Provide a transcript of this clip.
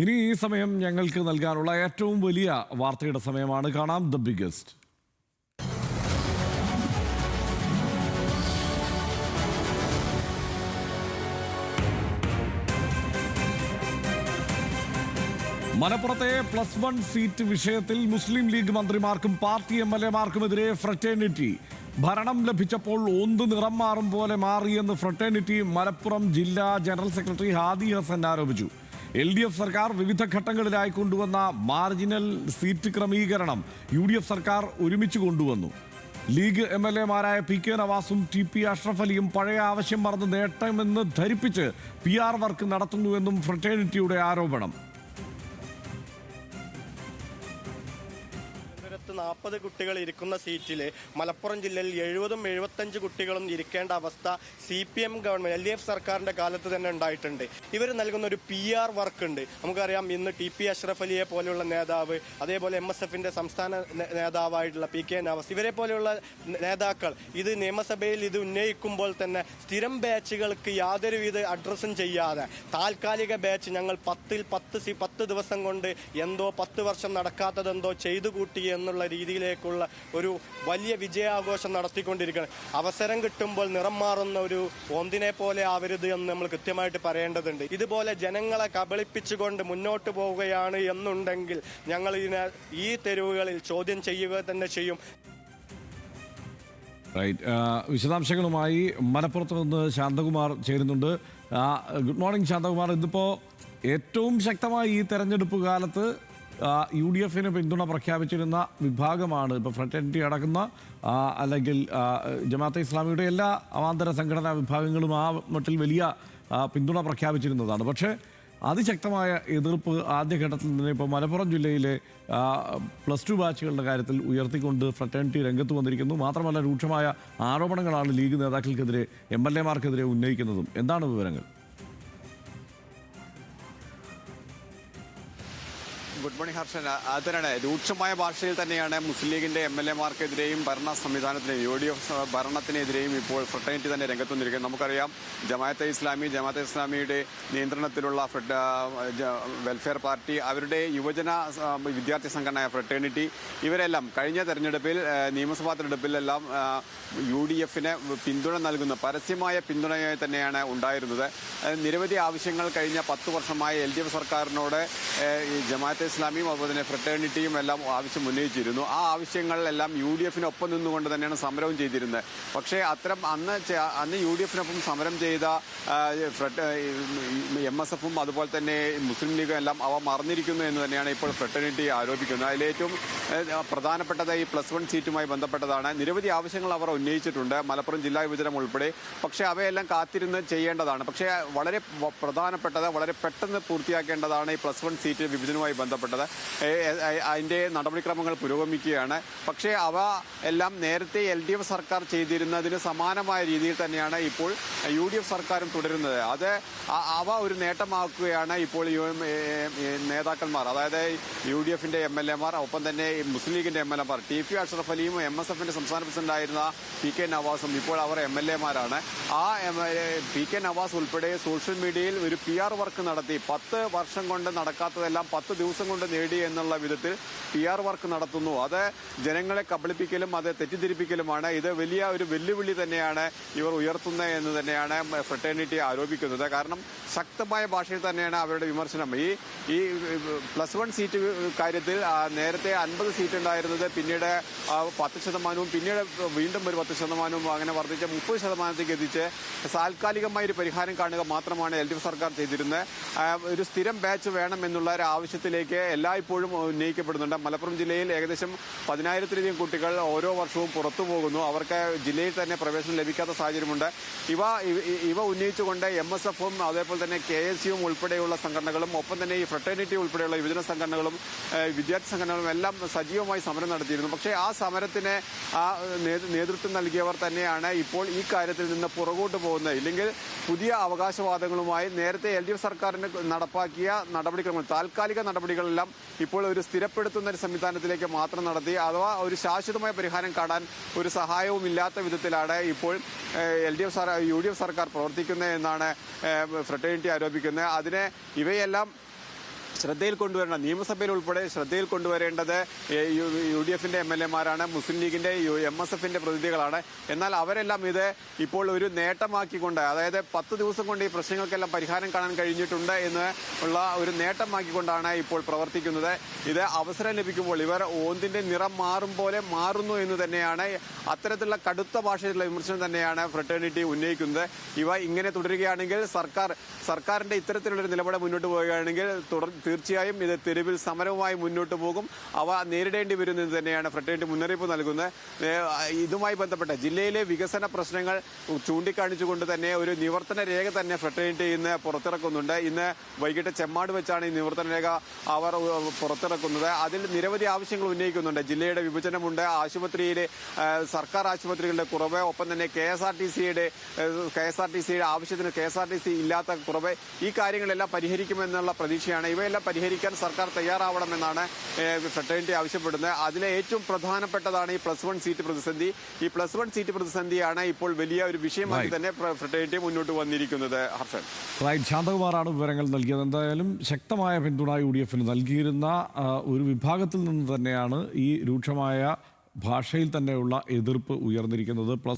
ഇനി ഈ സമയം ഞങ്ങൾക്ക് നൽകാനുള്ള ഏറ്റവും വലിയ വാർത്തയുടെ സമയമാണ്. കാണാം ദ ബിഗസ്റ്റ്. മലപ്പുറത്തെ +1 സീറ്റ് വിഷയത്തിൽ മുസ്ലിം ലീഗ് മന്ത്രിമാർക്കും പാർട്ടി MLA-മാർക്കുമെതിരെ ഫ്രറ്റേണിറ്റി. ഭരണം ലഭിച്ചപ്പോൾ ഒന്ത് നിറം മാറും പോലെ മാറിയെന്ന് ഫ്രറ്റേണിറ്റി മലപ്പുറം ജില്ലാ ജനറൽ സെക്രട്ടറി ഹാദി ഹസൻ ആരോപിച്ചു. LDF സർക്കാർ വിവിധ ഘട്ടങ്ങളിലായി കൊണ്ടുവന്ന മാർജിനൽ സീറ്റ് ക്രമീകരണം UDF സർക്കാർ ഒരുമിച്ച് കൊണ്ടുവന്നു. ലീഗ് MLA-മാരായ PK നവാസും TP അഷ്റഫ് അലിയും പഴയ ആവശ്യം മറന്ന് നേട്ടമെന്ന് ധരിപ്പിച്ച് PR വർക്ക് നടത്തുന്നുവെന്നും ഫ്രറ്റേണിറ്റിയുടെ ആരോപണം. 40 കുട്ടികൾ ഇരിക്കുന്ന സീറ്റിൽ മലപ്പുറം ജില്ലയിൽ 70-75 കുട്ടികളും ഇരിക്കേണ്ട അവസ്ഥ CPM ഗവൺമെന്റ് LDF സർക്കാരിന്റെ കാലത്ത് തന്നെ ഉണ്ടായിട്ടുണ്ട്. ഇവർ നൽകുന്ന ഒരു PR വർക്ക് ഉണ്ട്. നമുക്കറിയാം, ഇന്ന് TP അഷ്റഫ് അലിയെ പോലെയുള്ള നേതാവ്, അതേപോലെ MSFന്റെ സംസ്ഥാന നേതാവായിട്ടുള്ള PK നവാസ്, ഇവരെ പോലെയുള്ള നേതാക്കൾ ഇത് നിയമസഭയിൽ ഇത് ഉന്നയിക്കുമ്പോൾ തന്നെ സ്ഥിരം ബാച്ചുകൾക്ക് യാതൊരുവിധ അഡ്രസ്സും ചെയ്യാതെ താൽക്കാലിക ബാച്ച് ഞങ്ങൾ 10 ദിവസം കൊണ്ട് എന്തോ 10 വർഷം നടക്കാത്തതെന്തോ ചെയ്തു കൂട്ടി എന്നുള്ള രീതിയിലേക്കുള്ള ഒരു വലിയ വിജയാഘോഷം നടത്തിക്കൊണ്ടിരിക്കുകയാണ്. അവസരം കിട്ടുമ്പോൾ നിറം മാറുന്ന ഒരു ഒന്നിനെ പോലെ ആവരുത് എന്ന് നമ്മൾ കൃത്യമായിട്ട് പറയേണ്ടതുണ്ട്. ഇതുപോലെ ജനങ്ങളെ കബളിപ്പിച്ചുകൊണ്ട് മുന്നോട്ട് പോവുകയാണ് എന്നുണ്ടെങ്കിൽ ഞങ്ങൾ ഈ തെരുവുകളിൽ ചോദ്യം ചെയ്യുക തന്നെ ചെയ്യും. വിശദാംശങ്ങളുമായി മലപ്പുറത്ത് നിന്ന് ശാന്തകുമാർ ചേരുന്നുണ്ട്. Good morning Shanthakumar. ഇതിപ്പോൾ ഏറ്റവും ശക്തമായി ഈ തെരഞ്ഞെടുപ്പ് കാലത്ത് UDF-ന് പിന്തുണ പ്രഖ്യാപിച്ചിരുന്ന വിഭാഗമാണ് ഇപ്പോൾ ഫ്രറ്റേണിറ്റി അടക്കുന്ന, അല്ലെങ്കിൽ ജമാഅത്തെ ഇസ്ലാമിയുടെ എല്ലാ അവാന്തര സംഘടനാ വിഭാഗങ്ങളും ആ മട്ടിൽ വലിയ പിന്തുണ പ്രഖ്യാപിച്ചിരുന്നതാണ്. പക്ഷേ അതിശക്തമായ എതിർപ്പ് ആദ്യഘട്ടത്തിൽ തന്നെ ഇപ്പോൾ മലപ്പുറം ജില്ലയിലെ +2 ബാച്ചുകളുടെ കാര്യത്തിൽ ഉയർത്തിക്കൊണ്ട് ഫ്രറ്റേണിറ്റി രംഗത്ത് വന്നിരിക്കുന്നു. മാത്രമല്ല, രൂക്ഷമായ ആരോപണങ്ങളാണ് ലീഗ് നേതാക്കൾക്കെതിരെ MLA-മാർക്കെതിരെ ഉന്നയിക്കുന്നതും. എന്താണ് വിവരങ്ങൾ? Good morning Harshan. അതിനാണ് രൂക്ഷമായ ഭാഷയിൽ തന്നെയാണ് മുസ്ലിം ലീഗിന്റെ MLA-മാർക്കെതിരെയും ഭരണ സംവിധാനത്തിനെയും UDF ഭരണത്തിനെതിരെയും ഇപ്പോൾ ഫ്രറ്റേണിറ്റി തന്നെ രംഗത്ത് വന്നിരിക്കുന്നത്. നമുക്കറിയാം, ജമാഅത്തെ ഇസ്ലാമിയുടെ നിയന്ത്രണത്തിലുള്ള വെൽഫെയർ പാർട്ടി, അവരുടെ യുവജന വിദ്യാർത്ഥി സംഘടനയായ ഫ്രറ്റേണിറ്റി, ഇവരെല്ലാം കഴിഞ്ഞ തെരഞ്ഞെടുപ്പിൽ നിയമസഭാ തെരഞ്ഞെടുപ്പിലെല്ലാം UDF-ന് പിന്തുണ നൽകുന്ന പരസ്യമായ പിന്തുണയായി തന്നെയാണ് ഉണ്ടായിരുന്നത്. നിരവധി ആവശ്യങ്ങൾ കഴിഞ്ഞ 10 വർഷമായി LDF സർക്കാരിനോട് ജമാഅത്തെ ഇസ്ലാമിയും അതുപോലെ തന്നെ ഫ്രറ്റേണിറ്റിയും എല്ലാം ആവശ്യം ഉന്നയിച്ചിരുന്നു. ആ ആവശ്യങ്ങളിലെല്ലാം UDF-നൊപ്പം നിന്നുകൊണ്ട് തന്നെയാണ് സമരവും ചെയ്തിരുന്നത്. പക്ഷേ അത്തരം അന്ന് UDF-നൊപ്പം സമരം ചെയ്ത MSF-ഉം അതുപോലെ തന്നെ മുസ്ലിം ലീഗും എല്ലാം അവ മറന്നിരിക്കുന്നു എന്ന് തന്നെയാണ് ഇപ്പോൾ ഫ്രറ്റേണിറ്റി ആരോപിക്കുന്നത്. അതിലേറ്റവും പ്രധാനപ്പെട്ടത് ഈ +1 സീറ്റുമായി ബന്ധപ്പെട്ടതാണ്. നിരവധി ആവശ്യങ്ങൾ അവർ ഉന്നയിച്ചിട്ടുണ്ട്, മലപ്പുറം ജില്ലാ വിഭജനം ഉൾപ്പെടെ. പക്ഷേ അവയെല്ലാം കാത്തിരുന്ന് ചെയ്യേണ്ടതാണ്. പക്ഷേ വളരെ പ്രധാനപ്പെട്ടത്, വളരെ പെട്ടെന്ന് പൂർത്തിയാക്കേണ്ടതാണ് ഈ +1 സീറ്റ് വിഭജനവുമായി ബന്ധപ്പെട്ടത്. അതിൻ്റെ നടപടിക്രമങ്ങൾ പുരോഗമിക്കുകയാണ്. പക്ഷേ അവ എല്ലാം നേരത്തെ LDF സർക്കാർ ചെയ്തിരുന്നതിന് സമാനമായ രീതിയിൽ തന്നെയാണ് ഇപ്പോൾ UDF സർക്കാരും തുടരുന്നത്. അവ ഒരു നേട്ടമാക്കുകയാണ് ഇപ്പോൾ നേതാക്കന്മാർ, അതായത് UDF-ന്റെ MLA-മാർ, ഒപ്പം തന്നെ മുസ്ലിം ലീഗിന്റെ MLA-മാർ. TP അഷ്റഫ് അലിയും MSF-ന്റെ സംസ്ഥാന പ്രസിഡന്റായിരുന്ന PK നവാസും ഇപ്പോൾ അവർ MLA-മാരാണ്. ആ PK നവാസ് ഉൾപ്പെടെ സോഷ്യൽ മീഡിയയിൽ ഒരു PR വർക്ക് നടത്തി 10 വർഷം കൊണ്ട് നടക്കാത്തതെല്ലാം 10 ദിവസം കൊണ്ട് നേടി എന്നുള്ള വിധത്തിൽ PR വർക്ക് നടത്തുന്നു. അത് ജനങ്ങളെ കബളിപ്പിക്കലും അത് തെറ്റിദ്ധരിപ്പിക്കലുമാണ്. ഇത് വലിയ ഒരു വെല്ലുവിളി തന്നെയാണ് ഇവർ ഉയർത്തുന്നത് എന്ന് തന്നെയാണ് ഫ്രറ്റേണിറ്റി ആരോപിക്കുന്നത്. കാരണം ശക്തമായ ഭാഷയിൽ തന്നെയാണ് അവരുടെ വിമർശനം. ഈ +1 സീറ്റ് കാര്യത്തിൽ നേരത്തെ 50 സീറ്റ് ഉണ്ടായിരുന്നത് പിന്നീട് 10%, പിന്നീട് വീണ്ടും ഒരു 10%, അങ്ങനെ വർദ്ധിച്ച 30% എത്തിച്ച് താൽക്കാലികമായ ഒരു പരിഹാരം കാണുക മാത്രമാണ് LDF സർക്കാർ ചെയ്തിരുന്നത്. ഒരു സ്ഥിരം ബാച്ച് വേണം എന്നുള്ള ഒരു ആവശ്യത്തിലേക്ക് എല്ലായ്പ്പോഴും ഉന്നയിക്കപ്പെടുന്നുണ്ട്. മലപ്പുറം ജില്ലയിൽ ഏകദേശം 10,000-ലധികം കുട്ടികൾ ഓരോ വർഷവും പുറത്തു പോകുന്നു. അവർക്ക് ജില്ലയിൽ തന്നെ പ്രവേശനം ലഭിക്കാത്ത സാഹചര്യമുണ്ട്. ഇവ ഉന്നയിച്ചുകൊണ്ട് MSF-ഉം അതേപോലെ തന്നെ KSU-വും ഉൾപ്പെടെയുള്ള സംഘടനകളും, ഒപ്പം തന്നെ ഈ ഫ്രറ്റേണിറ്റി ഉൾപ്പെടെയുള്ള യുവജന സംഘടനകളും വിദ്യാർത്ഥി സംഘടനകളും എല്ലാം സജീവമായി സമരം നടത്തിയിരുന്നു. പക്ഷേ ആ സമരത്തിന് നേതൃത്വം നൽകിയവർ തന്നെയാണ് ഇപ്പോൾ ഈ കാര്യത്തിൽ നിന്ന് പുറകോട്ട് പോകുന്നത്. ഇല്ലെങ്കിൽ പുതിയ അവകാശവാദങ്ങളുമായി നേരത്തെ LDF സർക്കാരിന് നടപ്പാക്കിയ നടപടിക്രമങ്ങൾ, താൽക്കാലിക നടപടികളെല്ലാം ഇപ്പോൾ ഒരു സ്ഥിരപ്പെടുത്തുന്ന ഒരു സംവിധാനത്തിലേക്ക് മാത്രം നടത്തി, അഥവാ ഒരു ശാശ്വതമായ പരിഹാരം കാണാൻ ഒരു സഹായവും ഇല്ലാത്ത വിധത്തിലാണ് ഇപ്പോൾ UDF സർക്കാർ പ്രവർത്തിക്കുന്നത് എന്നാണ് ഫ്രറ്റേണിറ്റി ആരോപിക്കുന്നത്. ഇവയെല്ലാം ശ്രദ്ധയിൽ കൊണ്ടുവരേണ്ട നിയമസഭയിൽ ഉൾപ്പെടെ ശ്രദ്ധയിൽ കൊണ്ടുവരേണ്ടത് UDF MLA-മാരാണ്, മുസ്ലിം ലീഗിന്റെ MSF-ന്റെ പ്രതിനിധികളാണ്. എന്നാൽ അവരെല്ലാം ഇത് ഇപ്പോൾ ഒരു നേട്ടമാക്കിക്കൊണ്ട്, അതായത് 10 ദിവസം കൊണ്ട് ഈ പ്രശ്നങ്ങൾക്കെല്ലാം പരിഹാരം കാണാൻ കഴിഞ്ഞിട്ടുണ്ട് എന്ന് ഉള്ള ഒരു നേട്ടമാക്കിക്കൊണ്ടാണ് ഇപ്പോൾ പ്രവർത്തിക്കുന്നത്. ഇത് അവസരം ലഭിക്കുമ്പോൾ ഇവർ ഓന്തിന്റെ നിറം മാറും പോലെ മാറുന്നു എന്ന് തന്നെയാണ്, അത്തരത്തിലുള്ള കടുത്ത ഭാഷയിലുള്ള വിമർശനം തന്നെയാണ് ഫ്രട്ടേണിറ്റി ഉന്നയിക്കുന്നത്. ഇവ ഇങ്ങനെ തുടരുകയാണെങ്കിൽ സർക്കാരിന്റെ ഇത്തരത്തിലുള്ളൊരു നിലപാട് മുന്നോട്ട് പോവുകയാണെങ്കിൽ തീർച്ചയായും ഇത് തെരുവിൽ സമരവുമായി മുന്നോട്ട് പോകും. അവ നേരിടേണ്ടി വരുന്നത് തന്നെയാണ് ഫ്രട്ടേണിറ്റി മുന്നറിയിപ്പ് നൽകുന്നത്. ഇതുമായി ബന്ധപ്പെട്ട ജില്ലയിലെ വികസന പ്രശ്നങ്ങൾ ചൂണ്ടിക്കാണിച്ചുകൊണ്ട് തന്നെ ഒരു നിവർത്തന രേഖ തന്നെ ഫ്രട്ടേണിറ്റി ഇന്ന് പുറത്തിറക്കുന്നുണ്ട്. ഇന്ന് വൈകിട്ട് ചെമ്മാട് വെച്ചാണ് ഈ നിവർത്തന രേഖ അവർ പുറത്തിറക്കുന്നത്. അതിൽ നിരവധി ആവശ്യങ്ങൾ ഉന്നയിക്കുന്നുണ്ട്. ജില്ലയുടെ വിഭജനമുണ്ട്, ആശുപത്രിയിലെ സർക്കാർ ആശുപത്രികളുടെ കുറവ്, ഒപ്പം തന്നെ KSRTC-യുടെ ആവശ്യത്തിന് KSRTC ഇല്ലാത്ത കുറവ്, ഈ കാര്യങ്ങളെല്ലാം പരിഹരിക്കുമെന്നുള്ള പ്രതീക്ഷയാണ്. ഇവയെല്ലാം പരിഹരിക്കാൻ സർക്കാർ തയ്യാറാവണമെന്നാണ് ഫ്രട്ടേണിറ്റി ആവശ്യപ്പെടുന്നത്. അതിലെ ഏറ്റവും പ്രധാനപ്പെട്ടതാണ് ഈ +1 സീറ്റ് പ്രതിസന്ധി. ഈ +1 സീറ്റ് പ്രതിസന്ധിയാണ് ഇപ്പോൾ വലിയ ഒരു വിഷയമായി തന്നെ ഫ്രട്ടേണിറ്റി മുന്നോട്ട് വന്നിരിക്കുന്നത്. ഹർഷൻ, ശാന്തകുമാറാണ് വിവരങ്ങൾ നൽകിയത്. എന്തായാലും ശക്തമായ പിന്തുണ UDF-ന് നൽകിയിരുന്ന ഒരു വിഭാഗത്തിൽ നിന്ന് തന്നെയാണ് ഈ രൂക്ഷമായ ഭാഷയിൽ തന്നെയുള്ള എതിർപ്പ് ഉയർന്നിരിക്കുന്നത്.